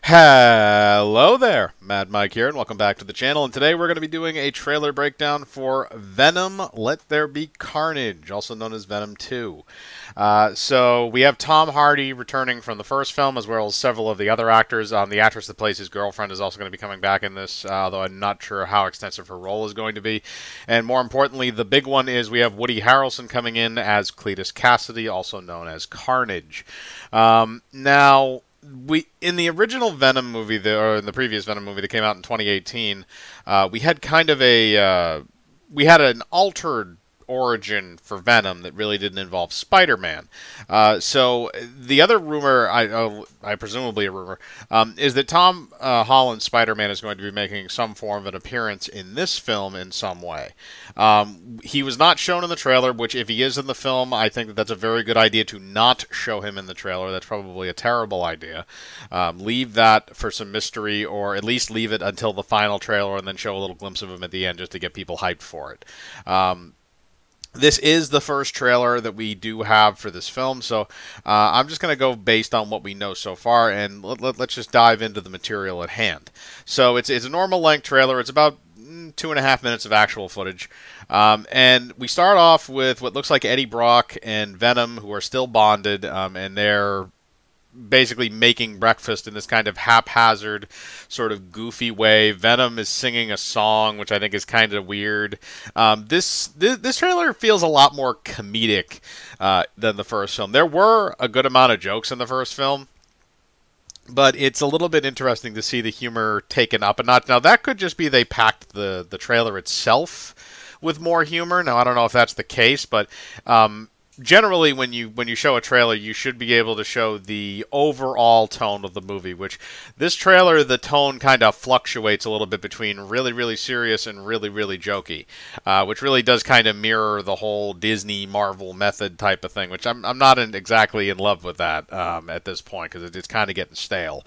Hello there, Mad Mike here, and welcome back to the channel. And today we're going to be doing a trailer breakdown for Venom, There Be Carnage, also known as Venom 2. So we have Tom Hardy returning from the first film, as well as several of the other actors. The actress that plays his girlfriend is also going to be coming back in this, although I'm not sure how extensive her role is going to be. And more importantly, the big one is we have Woody Harrelson coming in as Cletus Cassidy, also known as Carnage. Now, in the original Venom movie, or in the previous Venom movie that came out in 2018, we had kind of we had an altered origin for Venom that really didn't involve Spider-Man. So the other rumor, I presumably a rumor, is that Tom Holland Spider-Man is going to be making some form of an appearance in this film in some way. He was not shown in the trailer, which if he is in the film, I think that that's a very good idea to not show him in the trailer. That's probably a terrible idea. Leave that for some mystery, or at least leave it until the final trailer and then show a little glimpse of him at the end just to get people hyped for it. This is the first trailer that we do have for this film, so I'm just going to go based on what we know so far, and let's just dive into the material at hand. So it's a normal length trailer. It's about 2.5 minutes of actual footage. And we start off with what looks like Eddie Brock and Venom, who are still bonded, and they're basically making breakfast in this kind of haphazard, sort of goofy way. Venom is singing a song, which I think is kind of weird. This trailer feels a lot more comedic than the first film. There were a good amount of jokes in the first film, but it's a little bit interesting to see the humor taken up a notch. Now, that could just be they packed the trailer itself with more humor. Now, I don't know if that's the case, but generally, when you show a trailer, you should be able to show the overall tone of the movie, which this trailer, the tone kind of fluctuates a little bit between really, really serious and really, really jokey, which really does kind of mirror the whole Disney Marvel method type of thing, which I'm not exactly in love with that at this point, because it's kind of getting stale.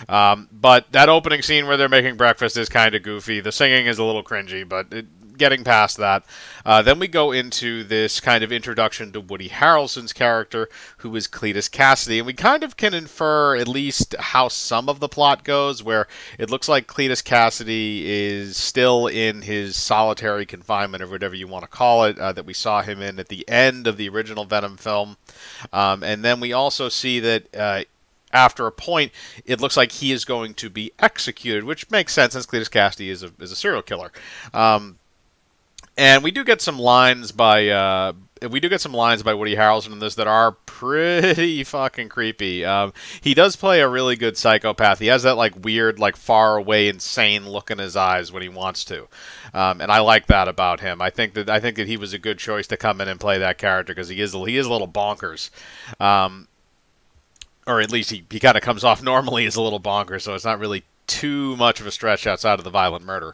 But that opening scene where they're making breakfast is kind of goofy. The singing is a little cringy, but getting past that, then we go into this kind of introduction to Woody Harrelson's character, who is Cletus Cassidy, and we kind of can infer at least how some of the plot goes, where it looks like Cletus Cassidy is still in his solitary confinement, or whatever you want to call it, that we saw him in at the end of the original Venom film. And then we also see that after a point, it looks like he is going to be executed, which makes sense since Cletus Cassidy is a serial killer. And we do get some lines by Woody Harrelson in this that are pretty fucking creepy. He does play a really good psychopath. He has that like weird, like far away, insane look in his eyes when he wants to, and I like that about him. I think that he was a good choice to come in and play that character, because he is a little bonkers. Or at least he kind of comes off normally as a little bonkers, so it's not really too much of a stretch outside of the violent murder.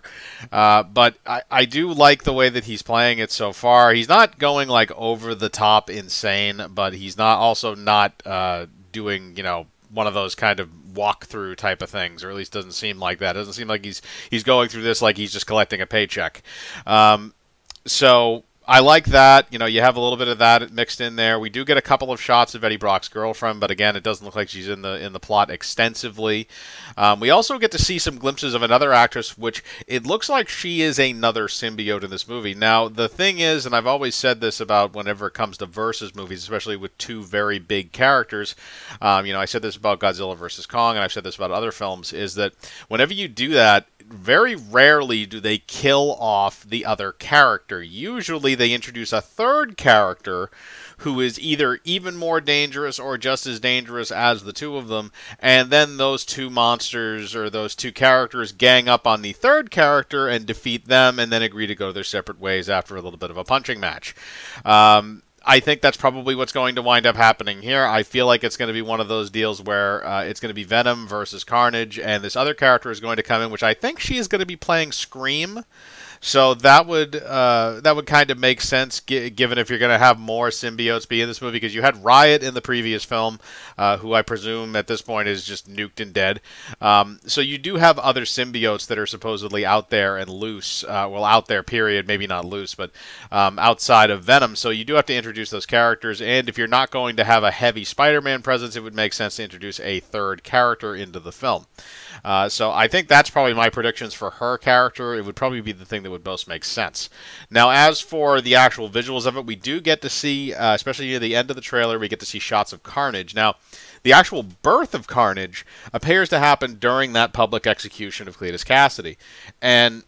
But I do like the way that he's playing it so far. He's not going like over the top insane, but he's also not doing, one of those kind of walkthrough type of things, or at least doesn't seem like that. It doesn't seem like he's going through this like he's just collecting a paycheck. So I like that. You have a little bit of that mixed in there. We do get a couple of shots of Eddie Brock's girlfriend, but again, it doesn't look like she's in the plot extensively. We also get to see some glimpses of another actress, which it looks like she is another symbiote in this movie. Now, the thing is, and I've always said this about whenever it comes to versus movies, especially with two very big characters, I said this about Godzilla vs. Kong, and I've said this about other films, is that whenever you do that, very rarely do they kill off the other character. Usually they introduce a third character who is either even more dangerous or just as dangerous as the two of them, and then those two monsters or those two characters gang up on the third character and defeat them, and then agree to go their separate ways after a little bit of a punching match. I think that's probably what's going to wind up happening here. I feel like it's going to be one of those deals where it's going to be Venom versus Carnage, and this other character is going to come in, which I think she is going to be playing Scream. So that would kind of make sense, given if you're going to have more symbiotes be in this movie, because you had Riot in the previous film, who I presume at this point is just nuked and dead. So you do have other symbiotes that are supposedly out there and loose. Well, out there, period. Maybe not loose, but outside of Venom. So you do have to introduce those characters. And if you're not going to have a heavy Spider-Man presence, it would make sense to introduce a third character into the film. So I think that's probably my predictions for her character. It would probably be the thing that would most make sense. Now, as for the actual visuals of it, we do get to see, especially near the end of the trailer, we get to see shots of Carnage. Now, the actual birth of Carnage appears to happen during that public execution of Cletus Cassidy. And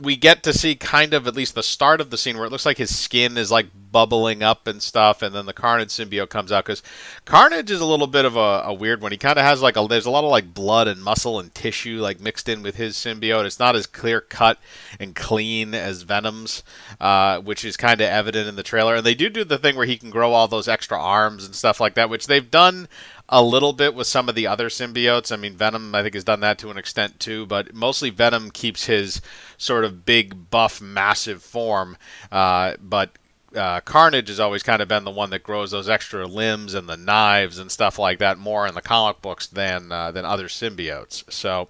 we get to see kind of at least the start of the scene where it looks like his skin is like bubbling up and stuff, and then the Carnage symbiote comes out, because Carnage is a little bit of a weird one. He kind of has like there's a lot of like blood and muscle and tissue like mixed in with his symbiote. It's not as clear cut and clean as Venom's, which is kind of evident in the trailer. And they do the thing where he can grow all those extra arms and stuff like that, which they've done a little bit with some of the other symbiotes. I mean, Venom, I think, has done that to an extent too, but mostly Venom keeps his sort of big, buff, massive form, but Carnage has always kind of been the one that grows those extra limbs and the knives and stuff like that more in the comic books than other symbiotes. So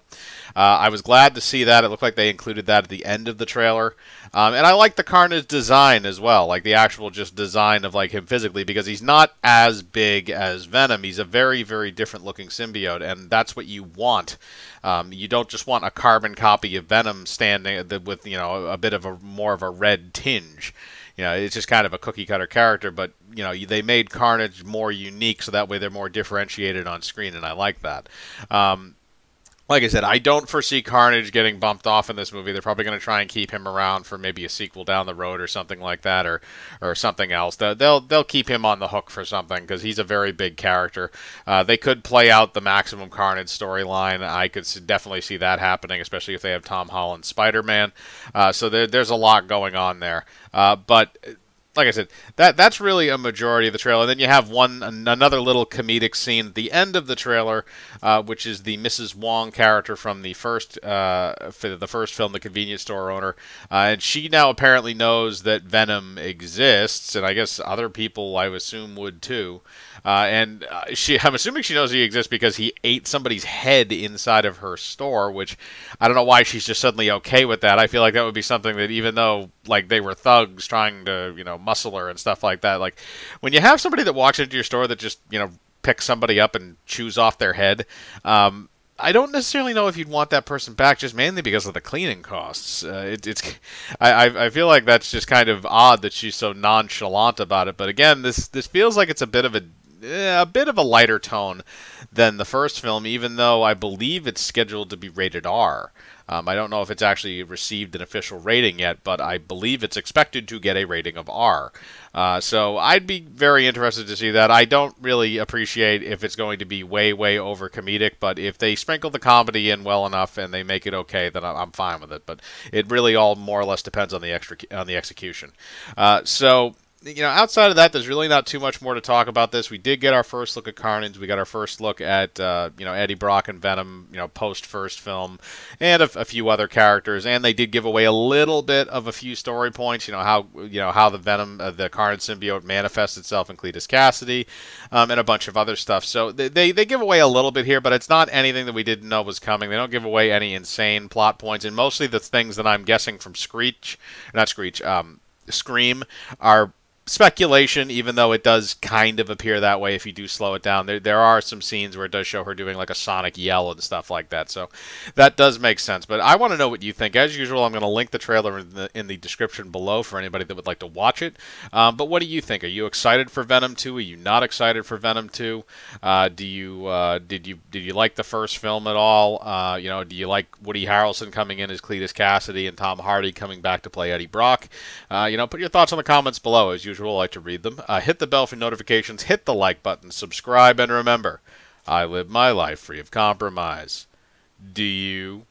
I was glad to see that. It looked like they included that at the end of the trailer. And I like the Carnage design as well, like the actual just design of like him physically, because he's not as big as Venom. He's a very, very different looking symbiote, and that's what you want. You don't just want a carbon copy of Venom standing with, you know, a bit of a more of a red tinge. You know, it's just kind of a cookie-cutter character, but, you know, they made Carnage more unique, so that way they're more differentiated on screen, and I like that. Like I said, I don't foresee Carnage getting bumped off in this movie. They're probably going to try and keep him around for maybe a sequel down the road or something like that, or something else. They'll keep him on the hook for something, because he's a very big character. They could play out the Maximum Carnage storyline. I could definitely see that happening, especially if they have Tom Holland Spider-Man. So there's a lot going on there. But like I said, that's really a majority of the trailer. And then you have another little comedic scene at the end of the trailer, which is the Mrs. Wong character from the first film, The Convenience Store Owner. And she now apparently knows that Venom exists, and I guess other people, I assume, would too. I'm assuming she knows he exists because he ate somebody's head inside of her store, which I don't know why she's just suddenly okay with that. I feel like that would be something that, even though like they were thugs trying to, you know, muscle her and stuff like that, like when you have somebody that walks into your store that just, you know, picks somebody up and chews off their head, I don't necessarily know if you'd want that person back, just mainly because of the cleaning costs. I feel like that's just kind of odd that she's so nonchalant about it. But again, this feels like it's a bit of a lighter tone than the first film, even though I believe it's scheduled to be rated R. I don't know if it's actually received an official rating yet, but I believe it's expected to get a rating of R. So I'd be very interested to see that. I don't really appreciate if it's going to be way, way over comedic, but if they sprinkle the comedy in well enough and they make it okay, then I'm fine with it. But it really all more or less depends on the execution. So, you know, outside of that, there's really not too much more to talk about this. We did get our first look at Carnage. We got our first look at, you know, Eddie Brock and Venom, you know, post-first film, and a few other characters. And they did give away a little bit of a few story points, you know, how the Venom, the Carnage symbiote manifests itself in Cletus Cassidy, and a bunch of other stuff. So they give away a little bit here, but it's not anything that we didn't know was coming. They don't give away any insane plot points, and mostly the things that I'm guessing from Scream are speculation, even though it does kind of appear that way if you do slow it down. There are some scenes where it does show her doing like a sonic yell and stuff like that, so that does make sense. But I want to know what you think. As usual, I'm going to link the trailer in the description below for anybody that would like to watch it. But what do you think? Are you excited for Venom 2? Are you not excited for Venom 2? Did you like the first film at all? You know, do you like Woody Harrelson coming in as Cletus Cassidy and Tom Hardy coming back to play Eddie Brock? You know, put your thoughts in the comments below. As usual, I like to read them. Hit the bell for notifications, hit the like button, subscribe, and remember, I live my life free of compromise. Do you?